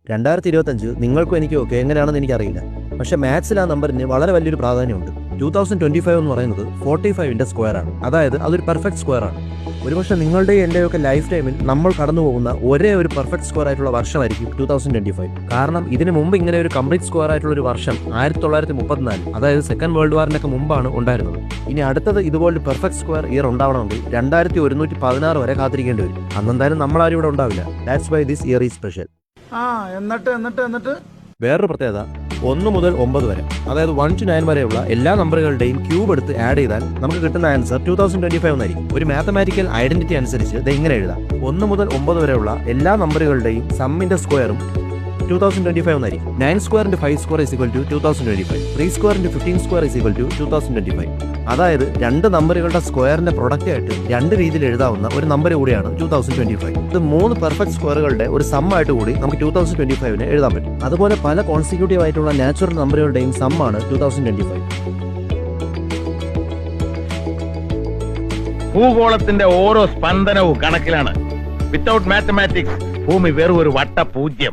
2025 നിങ്ങൾക്കും എനിക്കും ഒക്കെ എങ്ങനെയാണെന്ന് എനിക്കറിയില്ല. പക്ഷേ മാത്സിൽ ആ നമ്പറിന് വളരെ വലിയൊരു പ്രാധാന്യമുണ്ട്. 2025 എന്ന് പറയുന്നത് 45ന്റെ സ്ക്വയറാണ്. അതായത് അതൊരു പെർഫെക്റ്റ് സ്ക്വയറാണ്. ഒരുപക്ഷെ നിങ്ങളുടെയും എൻ്റെയൊക്കെ ലൈഫ് ടൈമിൽ നമ്മൾ കടന്നു പോകുന്ന ഒരേ ഒരു പെർഫെക്റ്റ് സ്ക്വയർ ആയിട്ടുള്ള വർഷമായിരിക്കും 2025. കാരണം ഇതിന് മുമ്പ് ഇങ്ങനെ ഒരു കംപ്ലീറ്റ് സ്ക്വയർ ആയിട്ടുള്ള ഒരു വർഷം 1934, അതായത് സെക്കൻഡ് വേൾഡ് വാറിനൊക്കെ മുമ്പാണ് ഉണ്ടായിരുന്നത്. ഇനി അടുത്തത് ഇതുപോലെ പെർഫെക്റ്റ് സ്ക്വയർ ഇയർ ഉണ്ടാവണമെങ്കിൽ 2116 വരെ കാത്തിരിക്കേണ്ടി വരും. അന്നെന്തായാലും നമ്മളാരും ഇവിടെ ഉണ്ടാവില്ല. That's why this year is special. എന്നിട്ട് വേറൊരു പ്രത്യേകത 1 മുതൽ 9 വരെ, അതായത് 1 to 9 വരെയുള്ള എല്ലാ നമ്പറുകളുടെയും ക്യൂബ് എടുത്ത് ആഡ് ചെയ്താൽ നമുക്ക് കിട്ടുന്ന ആൻസർ 2025 എന്നായിരിക്കും. ഒരു മാത്തമാറ്റിക്കൽ ഐഡന്റിറ്റി അനുസരിച്ച് ഇത് ഇങ്ങനെ എഴുതാം: 1 മുതൽ 9 വരെയുള്ള എല്ലാ നമ്പറുകളുടെയും സമ്മിന്റെ സ്ക്വയറും 2025 എന്നായിരിക്കും. 9 സ്ക്വയറിന്റെ 5 സ്ക്വയർ ഈസ് ഈക്വൽ ടു 2025. 3 സ്ക്വയറിന്റെ 15 സ്ക്വയർ ഈസ് ഈക്വൽ ടു 2025. അതായത് രണ്ട് നമ്പറുകളുടെ സ്ക്വയറിന്റെ പ്രൊഡക്റ്റ് ആയിട്ട് രണ്ട് രീതിയിൽ എഴുതാവുന്ന ഒരു നമ്പർ കൂടിയാണ് 2025. ഇത് 3 പെർഫെക്റ്റ് സ്ക്വയറുകളുടെ ഒരു സമ്മായിട്ട് കൂടി നമുക്ക് 2025നെ എഴുതാൻ പറ്റും. അതുപോലെ പല കോൺസിക്യൂട്ടീവ് ആയിട്ടുള്ള നാച്ചുറൽ നമ്പറുകളുടെയും സമ്മാണ് 2025. ഭൂഗോളത്തിന്റെ ഓരോ സ്പന്ദനവും കണക്കിലാണ്. വിത്തൗട്ട് മാത്തമാറ്റിക്സ് ഭൂമി വെറും ഒരു വട്ട പൂജ്യം.